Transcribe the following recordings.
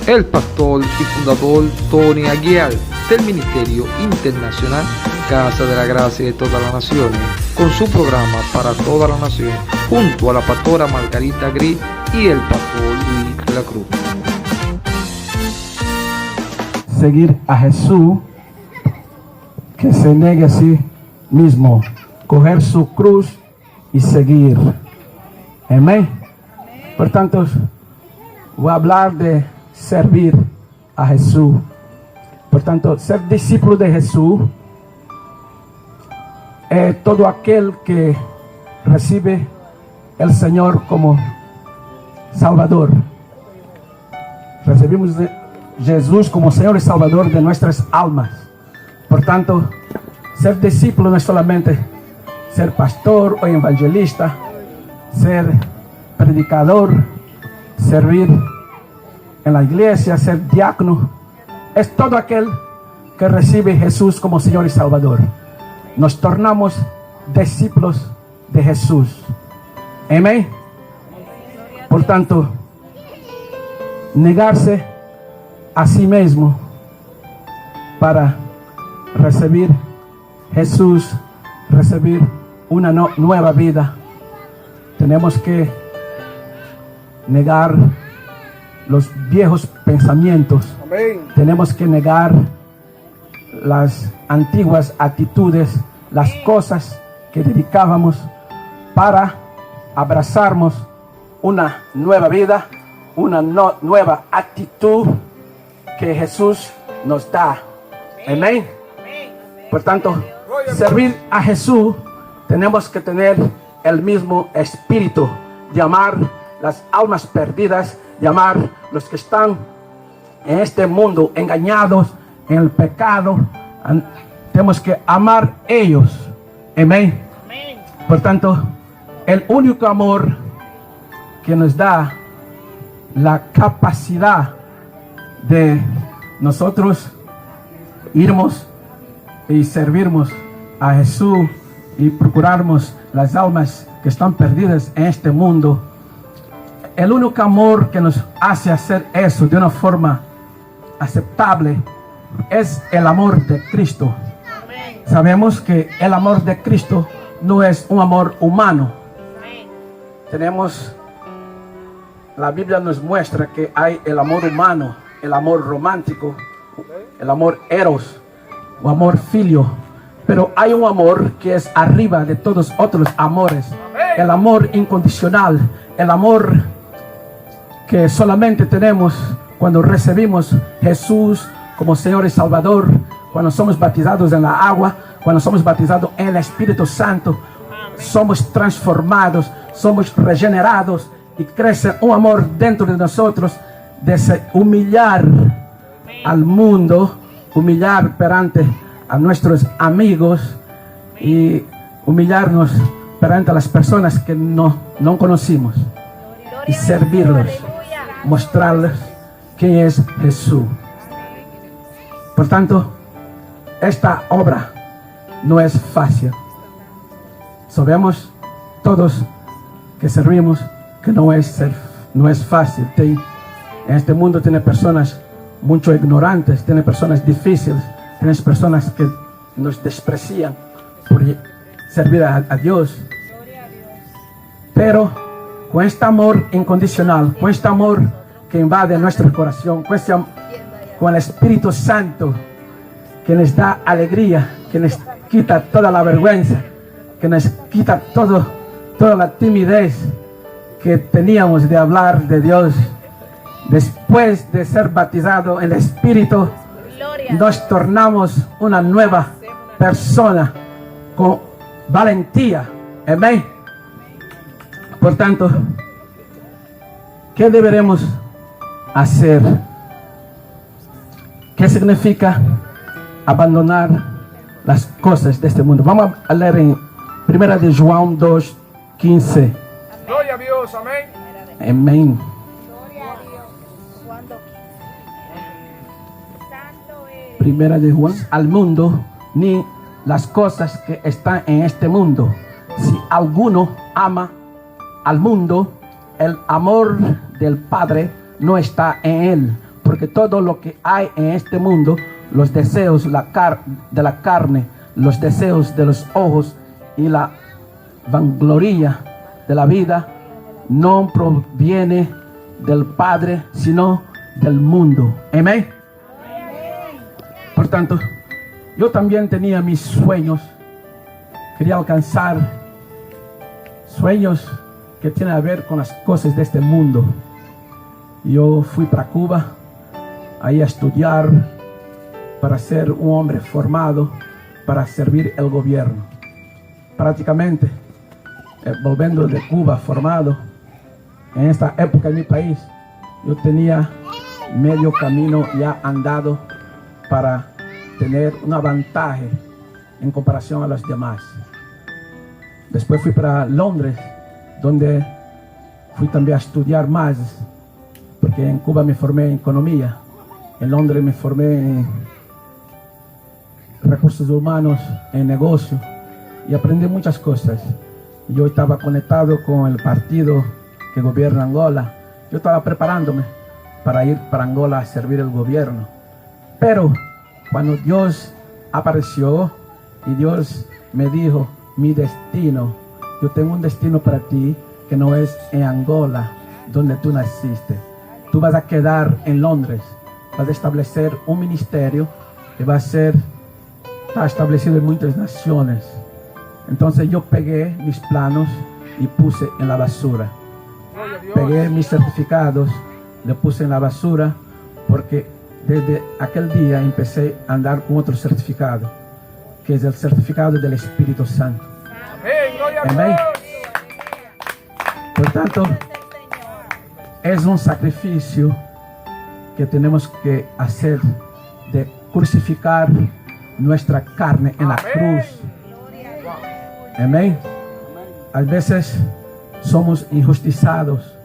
El pastor y fundador Tony Aguiar del Ministerio Internacional Casa de la Gracia de todas las Naciones, con su programa para toda la nación, junto a la pastora Margarita Gris y el pastor Luis de la Cruz. Seguir a Jesús, que se niegue a sí mismo, coger su cruz y seguir. Amén. Por tanto, voy a hablar de servir a Jesús. Por tanto, ser discípulo de Jesús es todo aquel que recibe el Señor como Salvador. Recibimos de Jesús como Señor y Salvador de nuestras almas. Por tanto, ser discípulo no es solamente ser pastor o evangelista, ser predicador, servir en la iglesia, ser diácono. Es todo aquel que recibe a Jesús como Señor y Salvador. Nos tornamos discípulos de Jesús. Amén. Por tanto, negarse a sí mismo para recibir Jesús, recibir una nueva vida. Tenemos que negar los viejos pensamientos. Amén. Tenemos que negar las antiguas actitudes, las cosas que dedicábamos para abrazarnos una nueva vida, una nueva actitud que Jesús nos da. Amén. Por tanto, servir a Jesús, tenemos que tener el mismo espíritu de amar las almas perdidas, de amar los que están en este mundo engañados en el pecado. Tenemos que amar a ellos. Amén. Por tanto, el único amor que nos da la capacidad de nosotros irmos y servirmos a Jesús y procurarmos las almas que están perdidas en este mundo. El único amor que nos hace hacer eso de una forma aceptable es el amor de Cristo. Sabemos que el amor de Cristo no es un amor humano. La Biblia nos muestra que hay el amor humano, el amor romántico, el amor eros o amor filio. Pero hay un amor que es arriba de todos otros amores. El amor incondicional, el amor que solamente tenemos cuando recibimos Jesús como Señor y Salvador, cuando somos bautizados en la agua, cuando somos bautizados en el Espíritu Santo. Somos transformados, somos regenerados y crece un amor dentro de nosotros de humillar al mundo, humillar perante a nuestros amigos y humillarnos perante a las personas que no conocimos y servirlos, mostrarles quién es Jesús. Por tanto, esta obra no es fácil. Sabemos todos que servimos que no es fácil. En este mundo tiene personas mucho ignorantes, tiene personas difíciles, tiene personas que nos desprecian por servir a Dios. Pero con este amor incondicional, con este amor que invade nuestro corazón, con el Espíritu Santo que nos da alegría, que nos quita toda la vergüenza, que nos quita toda la timidez que teníamos de hablar de Dios. Después de ser bautizado en el Espíritu, nos tornamos una nueva persona con valentía. Amén. Por tanto, ¿qué deberemos hacer? ¿Qué significa abandonar las cosas de este mundo? Vamos a leer en 1 de Juan 2:15. Gloria a Dios, amén. Amén. Primera de Juan, al mundo, ni las cosas que están en este mundo. Si alguno ama al mundo, el amor del Padre no está en Él. Porque todo lo que hay en este mundo, los deseos de la carne, los deseos de los ojos y la vangloria de la vida, no proviene del Padre, sino del mundo. Amén. Por tanto, yo también tenía mis sueños. Quería alcanzar sueños que tienen a ver con las cosas de este mundo. Yo fui para Cuba, ahí a estudiar para ser un hombre formado para servir el gobierno. Prácticamente, volviendo de Cuba formado, en esta época en mi país, yo tenía medio camino ya andado para tener un avantaje en comparación a los demás. Después fui para Londres, donde fui también a estudiar más, porque en Cuba me formé en economía, en Londres me formé en recursos humanos, en negocio, y aprendí muchas cosas. Yo estaba conectado con el partido que gobierna Angola. Yo estaba preparándome para ir para Angola a servir el gobierno. Pero cuando Dios apareció y Dios me dijo, mi destino, yo tengo un destino para ti que no es en Angola, donde tú naciste. Tú vas a quedar en Londres, vas a establecer un ministerio que está establecido en muchas naciones. Entonces yo pegué mis planos y puse en la basura. Pegué mis certificados, le puse en la basura, porque desde aquel día empecé a andar con otro certificado, que es el certificado del Espíritu Santo. Amén. Por tanto, es un sacrificio que tenemos que hacer de crucificar nuestra carne en la cruz. Amén. A veces somos injustizados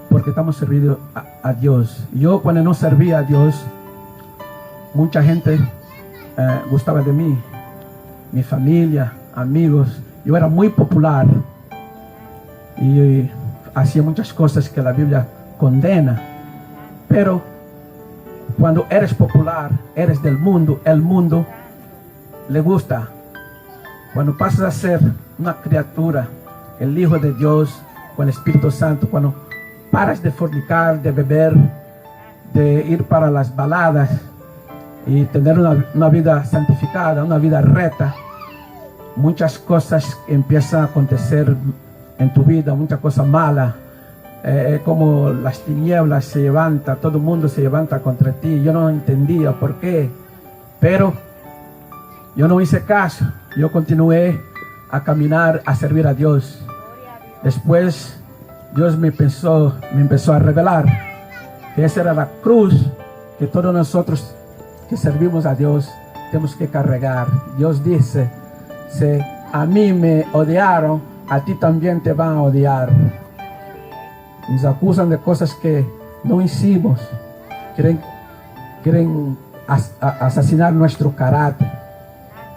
porque estamos sirviendo a Dios. Yo cuando no servía a Dios, mucha gente gustaba de mí, mi familia, amigos. Yo era muy popular y hacía muchas cosas que la Biblia condena. Pero cuando eres popular, eres del mundo, el mundo le gusta. Cuando pasas a ser una criatura, el Hijo de Dios, con el Espíritu Santo, cuando paras de fornicar, de beber, de ir para las baladas y tener una vida santificada, una vida recta, muchas cosas empiezan a acontecer en tu vida, muchas cosas malas, como las tinieblas se levantan, todo el mundo se levanta contra ti. Yo no entendía por qué, pero yo no hice caso. Yo continué a caminar, a servir a Dios. Después Dios me empezó a revelar que esa era la cruz que todos nosotros que servimos a Dios tenemos que cargar. Dios dice, si a mí me odiaron, a ti también te van a odiar. Nos acusan de cosas que no hicimos. Quieren asesinar nuestro carácter.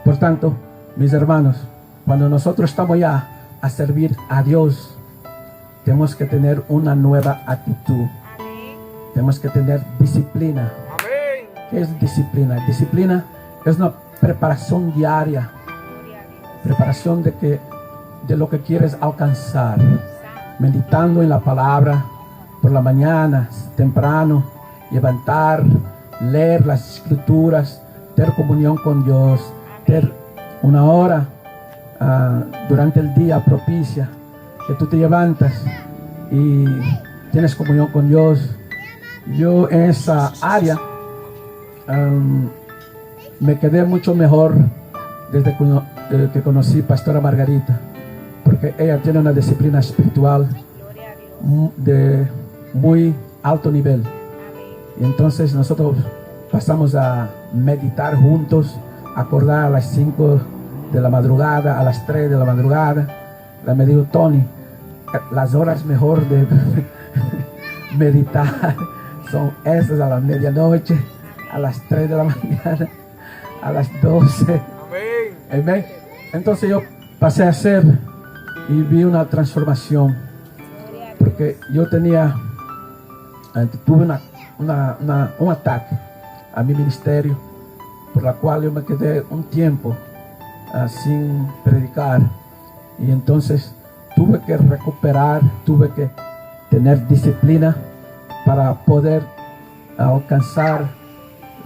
Por tanto, mis hermanos, cuando nosotros estamos ya a servir a Dios, tenemos que tener una nueva actitud. Tenemos que tener disciplina. ¿Qué es disciplina? Disciplina es una preparación diaria. Preparación de lo que quieres alcanzar. Meditando en la palabra por la mañana, temprano, levantar, leer las escrituras, tener comunión con Dios, tener una hora durante el día propicia, que tú te levantas y tienes comunión con Dios. Yo en esa área me quedé mucho mejor desde que conocí Pastora Margarita, porque ella tiene una disciplina espiritual de muy alto nivel. Y entonces nosotros pasamos a meditar juntos, acordar a las 5 de la madrugada, a las 3 de la madrugada. Me dijo, Tony, las horas mejor de meditar son esas, a la medianoche, a las 3 de la mañana, a las 12. Amén. Entonces yo pasé a hacer y vi una transformación, porque yo tenía tuve un ataque a mi ministerio, por la cual yo me quedé un tiempo sin predicar, y entonces tuve que recuperar, tuve que tener disciplina para poder alcanzar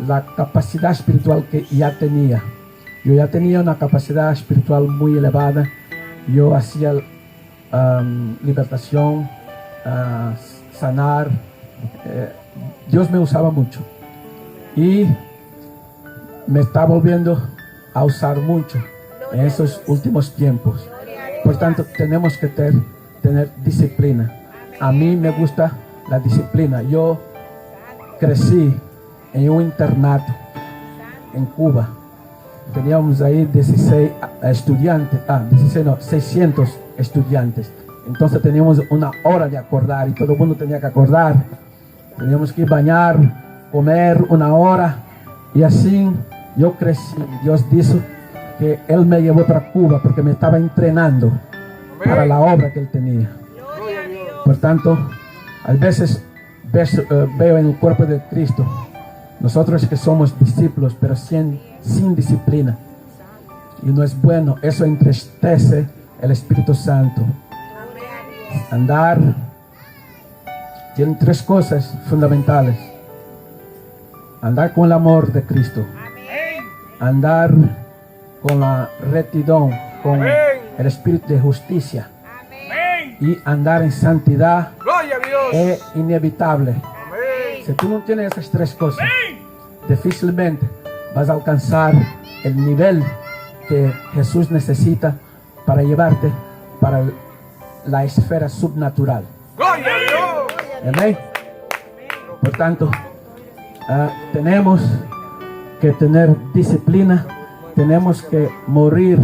la capacidad espiritual que ya tenía. Yo ya tenía una capacidad espiritual muy elevada. Yo hacía libertación, sanar. Dios me usaba mucho y me está volviendo a usar mucho en esos últimos tiempos. Por tanto, tenemos que tener disciplina. A mí me gusta la disciplina. Yo crecí en un internato en Cuba. Teníamos ahí 16 estudiantes, 600 estudiantes. Entonces teníamos una hora de acordar y todo el mundo tenía que acordar. Teníamos que bañar, comer una hora, y así yo crecí. Dios dijo que Él me llevó para Cuba porque me estaba entrenando para la obra que Él tenía. Por tanto, a veces veo en el cuerpo de Cristo, nosotros que somos discípulos, pero sin disciplina. Y no es bueno, eso entristece el Espíritu Santo. Andar tiene 3 cosas fundamentales: andar con el amor de Cristo, andar con la rectitud, con el espíritu de justicia, y andar en santidad. Es inevitable. Si tú no tienes esas 3 cosas, difícilmente vas a alcanzar el nivel que Jesús necesita para llevarte para la esfera subnatural. Amén. Por tanto, tenemos que tener disciplina, tenemos que morir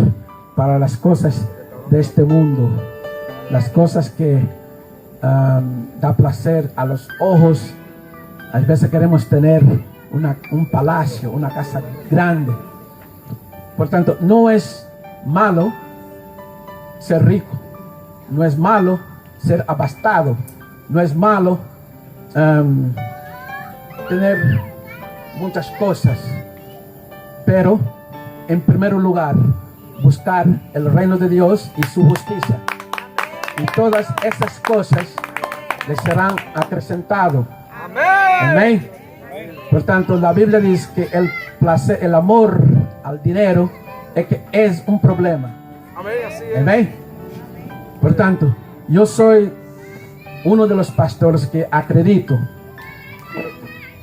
para las cosas de este mundo, las cosas que da placer a los ojos. A veces queremos tener un palacio, una casa grande. Por tanto, no es malo ser rico, no es malo ser abastado, no es malo tener muchas cosas, pero en primer lugar buscar el reino de Dios y su justicia, y todas esas cosas les serán acrecentadas. Amén. Por tanto, la Biblia dice que el amor al dinero es un problema. Amén. Por tanto, yo soy uno de los pastores que acredito que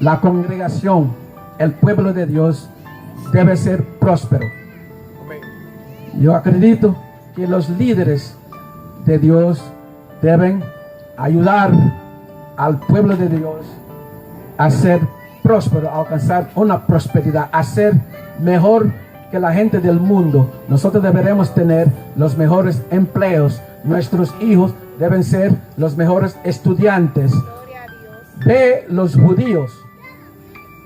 la congregación, el pueblo de Dios, debe ser próspero. Yo acredito que los líderes de Dios deben ayudar al pueblo de Dios a ser próspero, a alcanzar una prosperidad, a ser mejor que la gente del mundo. Nosotros deberemos tener los mejores empleos. Nuestros hijos deben ser los mejores estudiantes. Ve los judíos.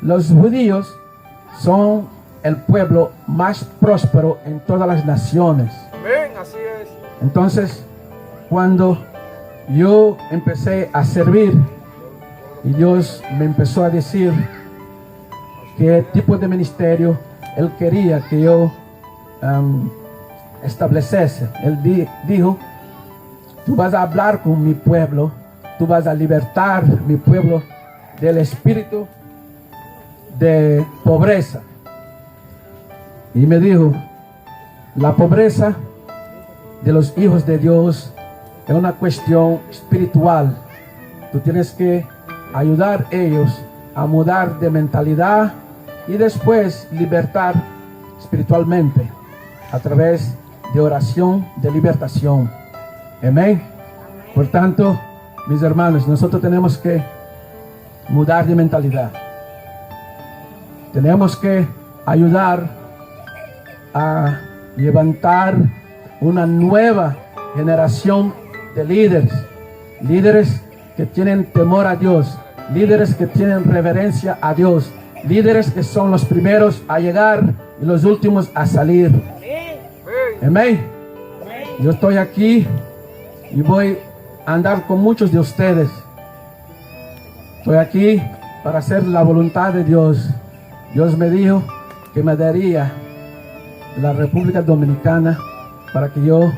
Los judíos son el pueblo más próspero en todas las naciones. Así es. Entonces, cuando yo empecé a servir y Dios me empezó a decir qué tipo de ministerio Él quería que yo estableciese, Él dijo: tú vas a hablar con mi pueblo, tú vas a libertar mi pueblo del espíritu de pobreza. Y me dijo: la pobreza de los hijos de Dios es una cuestión espiritual. Tú tienes que ayudar a ellos a mudar de mentalidad y después libertar espiritualmente a través de oración de libertación. Amén. Por tanto, mis hermanos, nosotros tenemos que mudar de mentalidad. Tenemos que ayudar a levantar una nueva generación de líderes que tienen temor a Dios, líderes que tienen reverencia a Dios, líderes que son los primeros a llegar y los últimos a salir. Amén. Yo estoy aquí y voy a andar con muchos de ustedes. Estoy aquí para hacer la voluntad de Dios. Dios me dijo que me daría la República Dominicana para que yo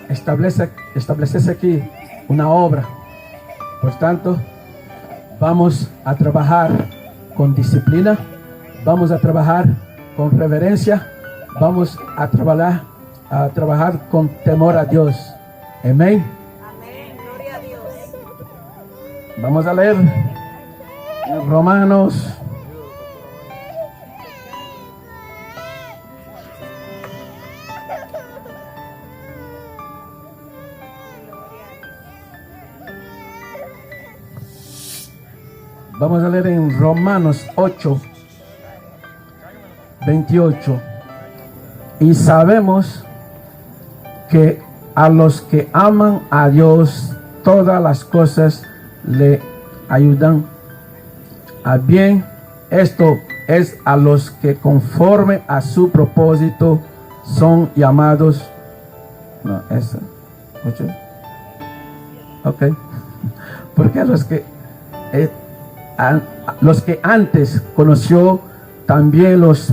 estableciese aquí una obra. Por tanto, vamos a trabajar con disciplina, vamos a trabajar con reverencia, vamos a trabajar con temor a Dios. Amén. Amén, gloria a Dios. Vamos a leer en Romanos. Vamos a leer en Romanos 8, 28. Y sabemos que a los que aman a Dios, todas las cosas le ayudan a bien. Esto es a los que conforme a su propósito son llamados. No, eso. 8. Ok. Porque a los que antes conoció, también los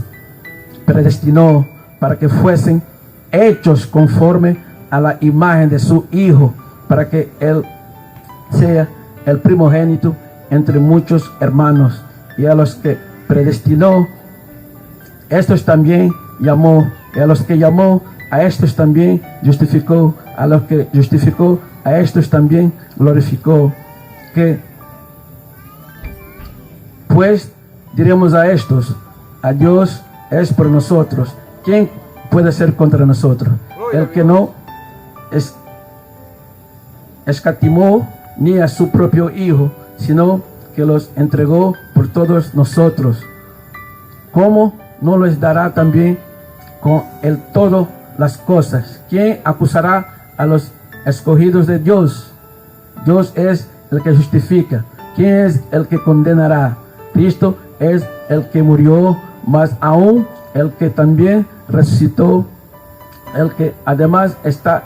predestinó para que fuesen hechos conforme a la imagen de su Hijo, para que Él sea el primogénito entre muchos hermanos. Y a los que predestinó, estos también llamó. Y a los que llamó, a estos también justificó. A los que justificó, a estos también glorificó. Pues diremos a estos: a Dios es por nosotros. ¿Quién puede ser contra nosotros? El que no escatimó ni a su propio Hijo, sino que los entregó por todos nosotros. ¿Cómo no les dará también con Él todas las cosas? ¿Quién acusará a los escogidos de Dios? Dios es el que justifica. ¿Quién es el que condenará? Cristo es el que murió, más aún el que también resucitó, el que además está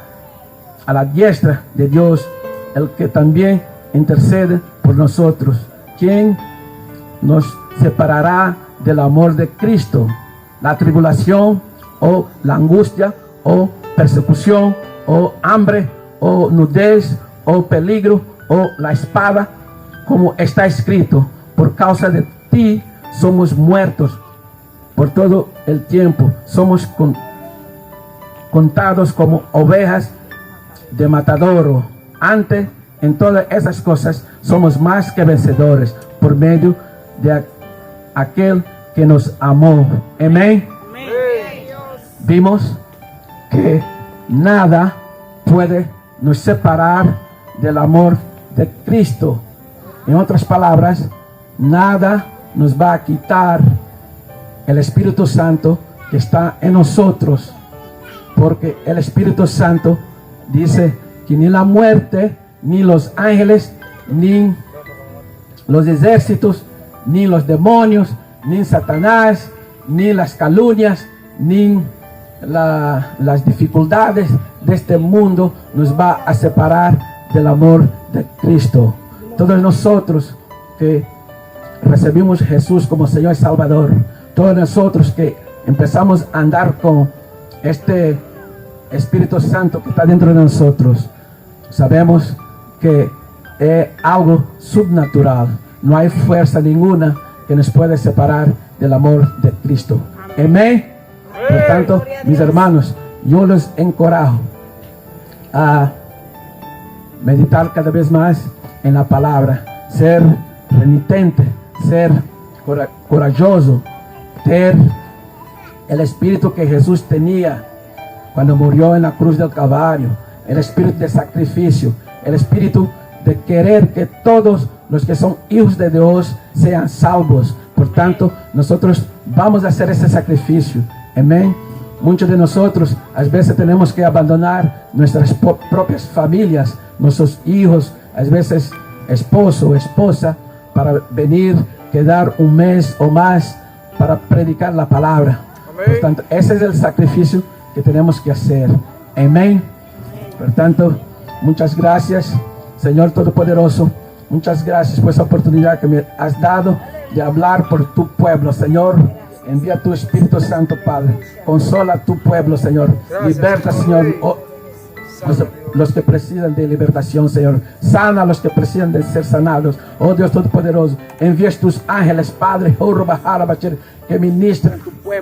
a la diestra de Dios, el que también intercede por nosotros. ¿Quién nos separará del amor de Cristo? ¿La tribulación, o la angustia, o persecución, o hambre, o nudez, o peligro, o la espada? Como está escrito: por causa de ti somos muertos por todo el tiempo, somos contados como ovejas de matadero. Antes, en todas esas cosas, somos más que vencedores por medio de aquel que nos amó. Amén. Vimos que nada puede nos separar del amor de Cristo. En otras palabras, nada nos va a quitar el Espíritu Santo que está en nosotros, porque el Espíritu Santo dice que ni la muerte, ni los ángeles, ni los ejércitos, ni los demonios, ni Satanás, ni las calumnias, ni las dificultades de este mundo nos va a separar del amor de Cristo. Todos nosotros que recibimos a Jesús como Señor y Salvador, todos nosotros que empezamos a andar con este Espíritu Santo que está dentro de nosotros, sabemos que es algo subnatural. No hay fuerza ninguna que nos pueda separar del amor de Cristo. Amén. Por tanto, mis hermanos, yo los encorajo a meditar cada vez más en la palabra, ser renitente, ser corajoso, tener el espíritu que Jesús tenía cuando murió en la cruz del Calvario, el espíritu de sacrificio, el espíritu de querer que todos los que son hijos de Dios sean salvos. Por tanto, nosotros vamos a hacer ese sacrificio. Amén. Muchos de nosotros a veces tenemos que abandonar nuestras propias familias, nuestros hijos, a veces esposo o esposa, para venir, quedar un mes o más para predicar la palabra. Amén. Por tanto, ese es el sacrificio que tenemos que hacer. Amén. Por tanto, muchas gracias, Señor Todopoderoso. Muchas gracias por esa oportunidad que me has dado de hablar por tu pueblo, Señor. Envía tu Espíritu Santo, Padre. Consola a tu pueblo, Señor. Liberta, Señor, los que precisan de liberación, Señor. Sana a los que precisan de ser sanados. Oh Dios Todopoderoso, envías tus ángeles, Padre, que ministran tu pueblo.